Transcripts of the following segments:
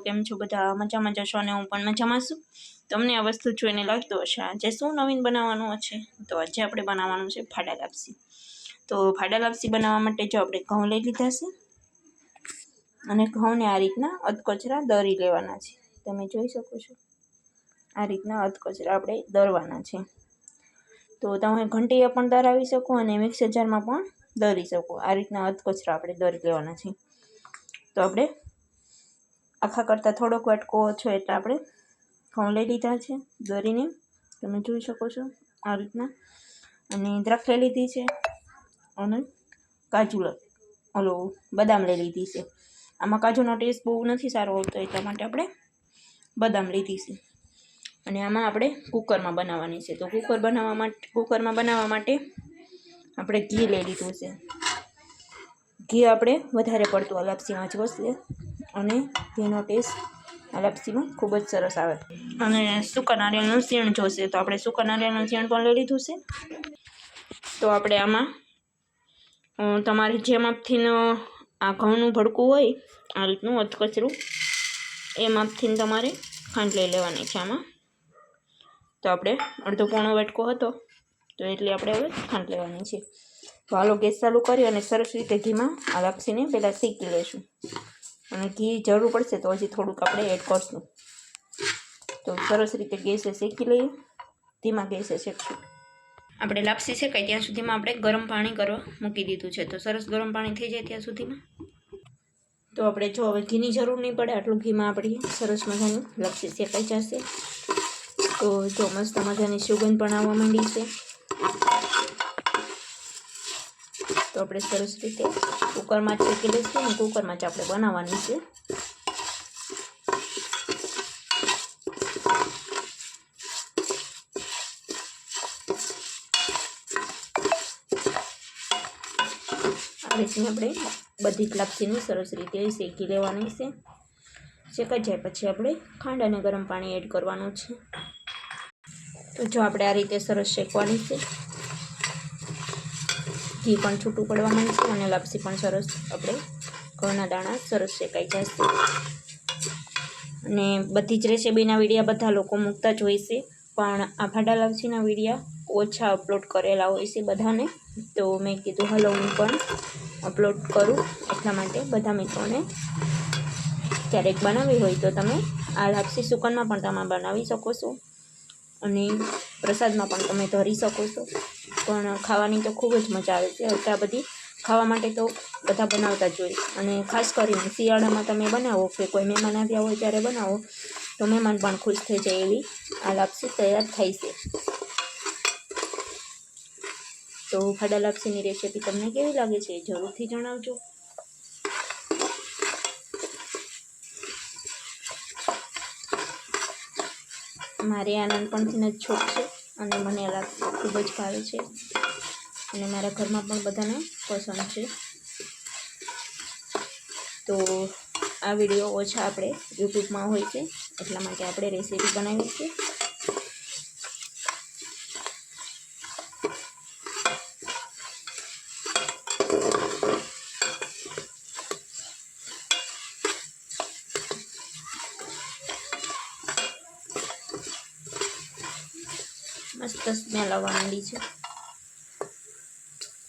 કેમ છો બધા? મજામાં જશો અને હું પણ મજામાં છું. તમને આ વસ્તુ જોઈને લાગતું હશે આજે શું નવીન બનાવવાનું છે. તો આજે આપણે બનાવવાનું છે ફાડા લાપસી. તો ફાડા લાપસી બનાવવા માટે જો આપણે ઘઉં લઈ લીધા છે અને ઘઉંને આ રીતના અધકચરા દળી લેવાના છે. તમે જોઈ શકો છો આ રીતના અધકચરા આપણે દળવાના છે. તો તમે ઘંટીએ પણ દળાવી શકો અને મિક્સર જારમાં પણ દળી શકો. આ રીતના અધકચરા આપણે દળી લેવાના છે. તો આપણે આખા કરતાં થોડોક વાટકો ઓછો એટલે આપણે ઘઉં લઈ લીધા છે દળીને, તમે જોઈ શકો છો આ રીતના. અને દ્રાક્ષ લઈ લીધી છે અને કાજુ બદામ લઈ લીધી છે. આમાં કાજુનો ટેસ્ટ બહુ નથી સારો આવતો એટલા માટે આપણે બદામ લીધી છે. અને આમાં આપણે કુકરમાં બનાવવાની છે. તો કુકરમાં બનાવવા માટે આપણે ઘી લઈ લીધું છે. ઘી આપણે વધારે પડતું આ લાપસીમાં જોઈશે અને ઘીનો ટેસ્ટ આ લાપસીમાં ખૂબ જ સરસ આવે. અને સૂકા નારિયેળનું સીણ જોશે તો આપણે સૂકા નારિયેળનું સીણ પણ લઈ લીધું છે. તો આપણે આમાં તમારે જે માપથી આ ઘઉંનું ભડકું હોય આ રીતનું અધકચરું એ માપથી તમારે ખાંડ લઈ લેવાની છે આમાં. તો આપણે અડધો પોણો વાટકો હતો તો એટલી આપણે હવે ખાંડ લેવાની છે. તો હાલો ગેસ ચાલુ કરી અને સરસ રીતે ઘીમાં આ લાપસીને પહેલાં શેકી લઈશું. અને ઘી જરૂર પડશે તો હજી થોડુંક આપણે એડ કરશું. તો સરસ રીતે ગેસે શેકી લઈએ, ધીમા ગેસે શેકશું. આપણે લાપસી શેકાય ત્યાં સુધીમાં આપણે ગરમ પાણી કરવા મૂકી દીધું છે. તો સરસ ગરમ પાણી થઈ જાય ત્યાં સુધીમાં તો આપણે જો હવે ઘીની જરૂર નહીં પડે આટલું ઘીમાં આપણી સરસ મજાની લાપસી શેકાઈ જશે. તો જો મસ્ત મજાની સુગંધ પણ આવવા માંડી છે. તો આપણે સરસ રીતે કુકરમાં જ શેકી લઈશું અને કુકરમાં જ આપણે બનાવવાની છે. આ રીતની આપણે બધી જ લાપસીને સરસ રીતે શેકી લેવાની છે. શેકાઈ જાય પછી આપણે ખાંડ અને ગરમ પાણી એડ કરવાનું છે. તો જો આપણે આ રીતે સરસ શેકવાની છે. ઘી પણ છૂટું પડવા માંડશે અને લાપસી પણ સરસ આપણે ઘઉંના દાણા સરસ શેકાઈ જશે. અને બધી જ રેસીપીના વિડીયા બધા લોકો મૂકતા જ હોય છે પણ આ ફાડા લાપસીના વિડીયા ઓછા અપલોડ કરેલા હોય છે બધાને. તો મેં કીધું હાલો હું પણ અપલોડ કરું એટલા માટે બધા મિત્રોને ક્યારેક બનાવી હોય તો તમે આ લાપસી સુકનમાં પણ તમે બનાવી શકો છો અને પ્રસાદમાં પણ તમે ધરી શકો છો. પણ ખાવાની તો ખૂબ જ મજા આવે છે. આ બધી ખાવા માટે તો બધા બનાવતા જ હોય અને ખાસ કરીને શિયાળામાં તમે બનાવો કે કોઈ મહેમાન આવ્યા હોય ત્યારે બનાવો તો મહેમાન પણ ખુશ થઈ જાય એવી આ લાપસી તૈયાર થાય છે. તો ફાડા લાપસીની રેસીપી તમને કેવી લાગે છે જરૂરથી જણાવજો. મારે આ નાનપણથી જ શોખ છે અને મને આ લાપસી ખૂબ જ ભાવે છે અને મારા ઘરમાં પણ બધાને પસંદ છે. તો આ વિડીયો ઓછા આપણે યુટ્યુબમાં હોય છે એટલા માટે આપણે રેસીપી બનાવી છે. મસ્ત સ્મેલ આવવા માંડી છે.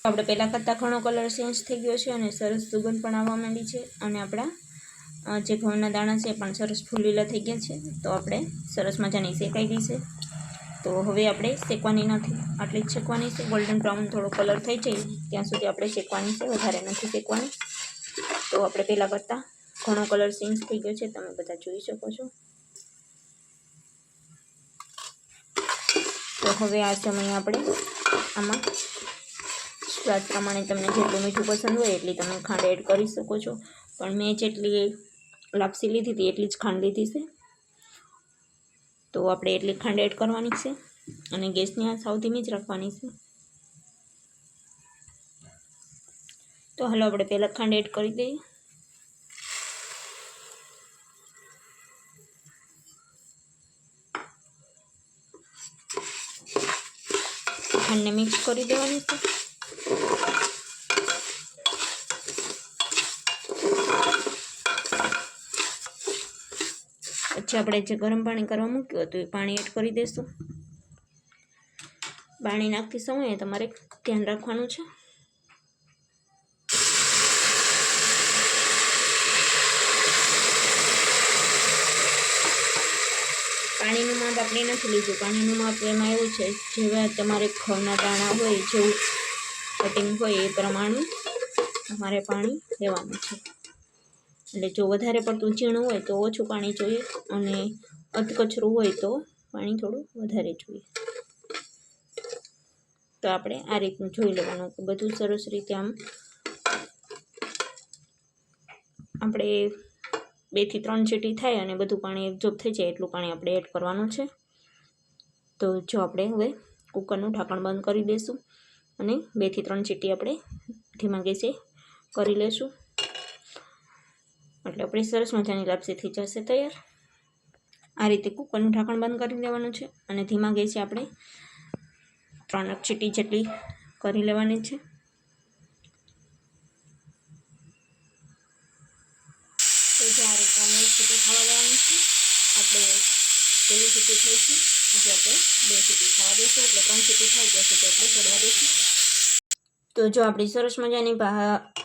આપણે પહેલાં કરતાં ઘણો કલર ચેન્જ થઈ ગયો છે અને સરસ સુગંધ પણ આવવા માંડી છે. અને આપણા જે ઘઉંના દાણા છે એ પણ સરસ ફૂલેલા થઈ ગયા છે. તો આપણે સરસ મજાની શેકાઈ ગઈ છે. તો હવે આપણે શેકવાની નથી, આટલી જ શેકવાની છે. ગોલ્ડન બ્રાઉન થોડો કલર થઈ જાય ત્યાં સુધી આપણે શેકવાની છે, વધારે નથી શેકવાની. તો આપણે પહેલાં કરતાં ઘણો કલર ચેન્જ થઈ ગયો છે, તમે બધા જોઈ શકો છો. તો હવે આ સમયે આપણે આમાં સ્વાદ પ્રમાણે તમને જેટલું મીઠું પસંદ હોય એટલી તમે ખાંડ એડ કરી શકો છો. પણ મેં જેટલી લાપસી લીધી હતી એટલી જ ખાંડ લીધી છે. તો આપણે એટલી ખાંડ એડ કરવાની છે અને ગેસની આંચ સાવ ધીમી જ રાખવાની છે. તો હાલો આપણે પહેલાં ખાંડ એડ કરી દઈએ. ખાંડને મિક્સ કરી દેવાની છે. પછી આપણે જે ગરમ પાણી કરવા મૂક્યું હતું એ પાણી એડ કરી દઈશું. પાણી નાખતી સમયે તમારે ધ્યાન રાખવાનું છે. પાણીનું માપ આપણે નથી લીધું. પાણીનું માપ એમાં એવું છે, જેવા તમારે ઘઉંના દાણા હોય, જેવું કટિંગ હોય એ પ્રમાણે તમારે પાણી લેવાનું છે. એટલે જો વધારે પડતું ઝીણું હોય તો ઓછું પાણી જોઈએ, અને અધકચરું હોય તો પાણી થોડું વધારે જોઈએ. તો આપણે આ રીતનું જોઈ લેવાનું કે બધું સરસ રીતે આમ આપણે 2 થી 3 ચીટી થાય અને બધું પાણી એબ્ઝોર્બ થઈ જાય એટલું પાણી આપણે એડ કરવાનું છે. તો જો આપણે હવે કુકરનું ઢાંકણ બંધ કરી દઈશું અને 2 થી 3 ચીટી આપણે ધીમા ગેસે કરી લઈશું. એટલે આપણી સરસ મજાની લાપસી થઈ જશે તૈયાર. આ રીતે કુકરનું ઢાંકણ બંધ કરી દેવાનું છે અને ધીમા ગેસે આપણે 3 ચીટી જેટલી કરી લેવાની છે. તો જે આ રીતે આપણે 1 ચીટી ખાવા દેવાની છે. આપણે પહેલી ચીટી થઈ છે, આજે આપણે 2 ચીટી ખાવા દઈશું, એટલે 3 ચીટી થાય ત્યાં સુધી આપણે ચડવા દઈશું. તો જો આપણી સરસ મજાની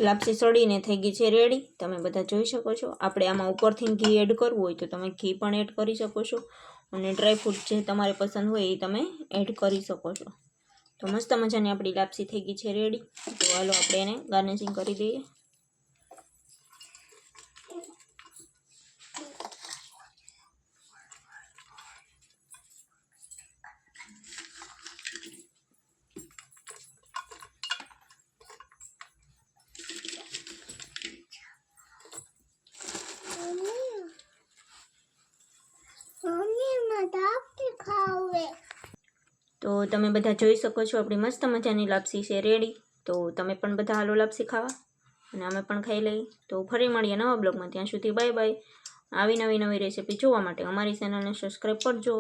લાપસી સળીને થઈ ગઈ છે રેડી. તમે બધા જોઈ શકો છો. આપણે આમાં ઉપરથી ઘી એડ કરવું હોય તો તમે ઘી પણ એડ કરી શકો છો, અને ડ્રાયફ્રૂટ જે તમારે પસંદ હોય એ તમે એડ કરી શકો છો. તો મસ્ત મજાની આપણી લાપસી થઈ ગઈ છે રેડી. તો હાલો આપણે એને ગાર્નિશિંગ કરી દઈએ. તો તમે બધા જોઈ શકો છો આપણી મસ્ત મજાની લાપસી છે રેડી. તો તમે પણ બધા હાલો લાપસી ખાવા, અને અમે પણ ખાઈ લઈએ. તો ફરી મળીએ નવા બ્લોગમાં. ત્યાં સુધી બાય બાય. આવી નવી રેસીપી જોવા માટે અમારી ચેનલને સબસ્ક્રાઈબ કરજો.